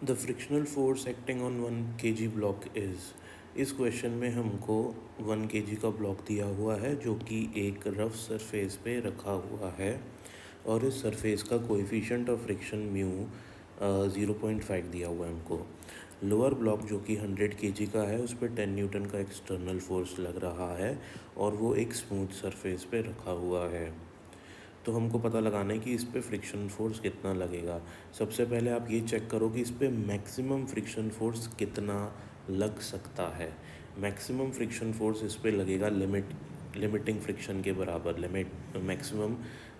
The frictional force acting on 1 kg block इस question में हमको 1 kg का ब्लॉक दिया हुआ है जो कि एक रफ सरफेस पे रखा हुआ है और इस सरफेस का कोएफिशिएंट ऑफ फ्रिक्शन म्यू 0.5 दिया हुआ है हमको। लोअर ब्लॉक जो कि 100 kg का है उस पर 10 न्यूटन का एक्सटर्नल फोर्स लग रहा है और वो एक स्मूथ सरफेस पे रखा हुआ है। तो हमको पता लगाना है कि इस पर फ्रिक्शन फोर्स कितना लगेगा। सबसे पहले आप ये चेक करो कि इस पर मैक्सिमम फ्रिक्शन फोर्स कितना लग सकता है। मैक्सिमम फ्रिक्शन फोर्स इस पर लगेगा लिमिटिंग फ्रिक्शन के बराबर। मैक्सिमम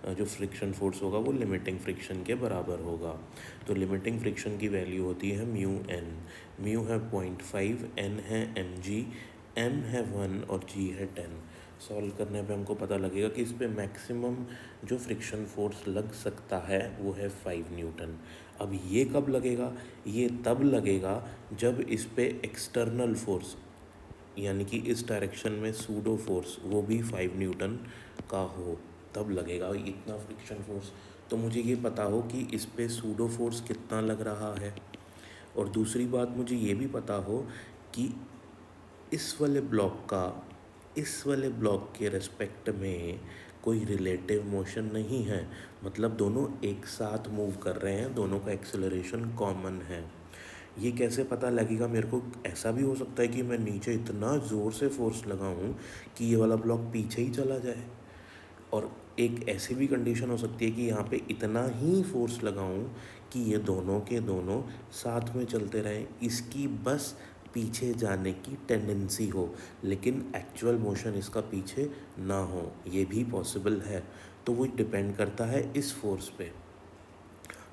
जो फ्रिक्शन फोर्स होगा वो लिमिटिंग फ्रिक्शन के बराबर होगा। तो लिमिटिंग फ्रिक्शन की वैल्यू होती है म्यू एन। म्यू है 0.5, एन है mg, m है 1 और g है 10। सॉल्व करने पे हमको पता लगेगा कि इस पे मैक्सिमम जो फ्रिक्शन फोर्स लग सकता है वो है 5 न्यूटन। अब ये कब लगेगा? ये तब लगेगा जब इस पे एक्सटर्नल फोर्स यानी कि इस डायरेक्शन में सूडो फोर्स वो भी 5 न्यूटन का हो, तब लगेगा इतना फ्रिक्शन फोर्स। तो मुझे ये पता हो कि इस पे सूडो फोर्स कितना लग रहा है। और दूसरी बात मुझे ये भी पता हो कि इस वाले ब्लॉक के रेस्पेक्ट में कोई रिलेटिव मोशन नहीं है, मतलब दोनों एक साथ मूव कर रहे हैं, दोनों का एक्सेलरेशन कॉमन है। ये कैसे पता लगेगा मेरे को? ऐसा भी हो सकता है कि मैं नीचे इतना ज़ोर से फोर्स लगाऊं कि ये वाला ब्लॉक पीछे ही चला जाए, और एक ऐसी भी कंडीशन हो सकती है कि यहाँ पे इतना ही फोर्स लगाऊं कि ये दोनों के दोनों साथ में चलते रहें, इसकी बस पीछे जाने की टेंडेंसी हो लेकिन एक्चुअल मोशन इसका पीछे ना हो। ये भी पॉसिबल है। तो वो डिपेंड करता है इस फोर्स पे।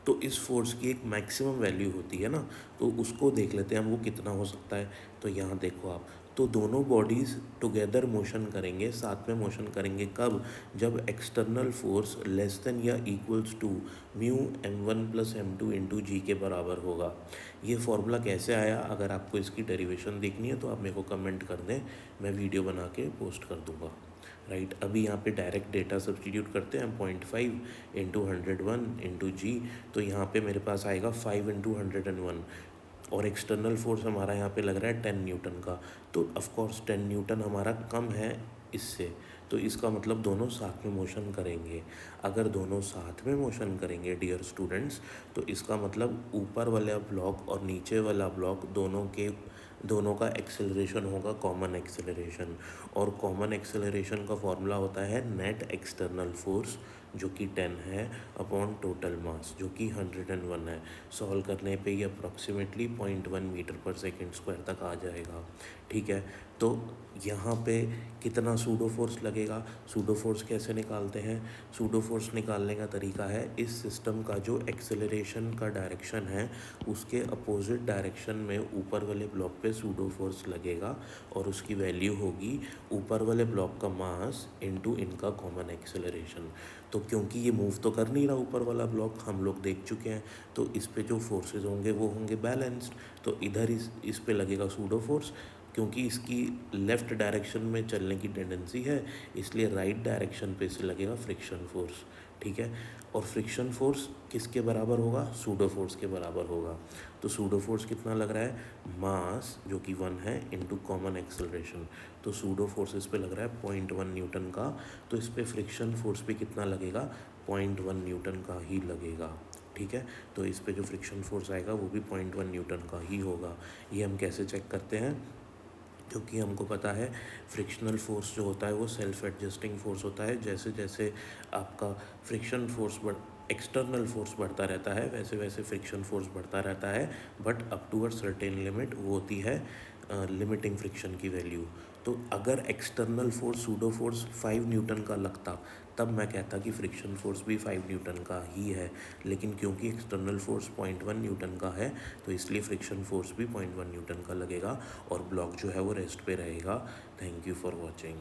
तो इस फोर्स की एक मैक्सिमम वैल्यू होती है ना, तो उसको देख लेते हैं हम, वो कितना हो सकता है। तो यहाँ देखो आप, तो दोनों बॉडीज़ टुगेदर मोशन करेंगे, साथ में मोशन करेंगे कब? जब एक्सटर्नल फोर्स लेस देन या equals to mu m1 plus m2 into g के बराबर होगा। ये फॉर्मूला कैसे आया? अगर आपको इसकी डेरिवेशन देखनी है तो आप मेरे को कमेंट कर दें, मैं वीडियो बना के पोस्ट कर दूँगा। राइट, अभी यहाँ पे डायरेक्ट डेटा सब्सटीट्यूट करते हैं। 0.5 इंटू 101 इंटू जी, तो यहाँ पे मेरे पास आएगा 5 इंटू 101 और एक्सटर्नल फोर्स हमारा यहाँ पे लग रहा है 10 न्यूटन का। तो ऑफकोर्स 10 न्यूटन हमारा कम है इससे, तो इसका मतलब दोनों साथ में मोशन करेंगे। अगर दोनों साथ में मोशन करेंगे डियर स्टूडेंट्स, तो इसका मतलब ऊपर वाला ब्लॉक और नीचे वाला ब्लॉक दोनों का एक्सेलरेशन होगा कॉमन एक्सेलरेशन। और कॉमन एक्सेलरेशन का फॉर्मूला होता है नेट एक्सटर्नल फोर्स जो कि 10 है अपॉन टोटल मास जो कि 101 है। सॉल्व करने पे ये अप्रॉक्सीमेटली 0.1 मीटर पर सेकेंड स्क्वायर तक आ जाएगा। ठीक है, तो यहाँ पे कितना सूडो फोर्स लगेगा? सूडो फोर्स कैसे निकालते हैं? सूडो फोर्स निकालने का तरीका है, इस सिस्टम का जो एक्सेलरेशन का डायरेक्शन है उसके अपोजिट डायरेक्शन में ऊपर वाले ब्लॉक पे सूडो फोर्स लगेगा और उसकी वैल्यू होगी ऊपर वाले ब्लॉक का मास इनटू इनका कॉमन एक्सेलरेशन। तो क्योंकि ये मूव तो कर नहीं रहा ऊपर वाला ब्लॉक, हम लोग देख चुके हैं, तो इस पे जो फोर्सेस होंगे वो होंगे बैलेंस्ड। तो इधर इस पे लगेगा सूडो फोर्स, क्योंकि इसकी लेफ़्ट डायरेक्शन में चलने की टेंडेंसी है, इसलिए राइट डायरेक्शन पे इसे लगेगा फ्रिक्शन फोर्स। ठीक है, और फ्रिक्शन फोर्स किसके बराबर होगा? सूडो फोर्स के बराबर होगा। तो सूडो फोर्स कितना लग रहा है? मास जो कि 1 है इंटू कॉमन एक्सेलरेशन। तो सूडो फोर्स इस पे लग रहा है 0.1 न्यूटन का, तो इस पे फ्रिक्शन फोर्स भी कितना लगेगा? 0.1 न्यूटन का ही लगेगा। ठीक है, तो इस पे जो फ्रिक्शन फोर्स आएगा वो भी 0.1 न्यूटन का ही होगा। ये हम कैसे चेक करते हैं? क्योंकि हमको पता है फ्रिक्शनल फोर्स जो होता है वो सेल्फ एडजस्टिंग फोर्स होता है। जैसे जैसे आपका फ्रिक्शन फोर्स एक्सटर्नल फोर्स बढ़ता रहता है वैसे वैसे फ्रिक्शन फोर्स बढ़ता रहता है, but up to a certain limit वो होती है लिमिटिंग फ्रिक्शन की वैल्यू। तो अगर external force pseudo force 5 newton का लगता तब मैं कहता कि फ्रिक्शन फोर्स भी 5 न्यूटन का ही है, लेकिन क्योंकि एक्सटर्नल फोर्स 0.1 न्यूटन का है तो इसलिए फ्रिक्शन फोर्स भी 0.1 न्यूटन का लगेगा और ब्लॉक जो है वो रेस्ट पे रहेगा। Thank you for watching.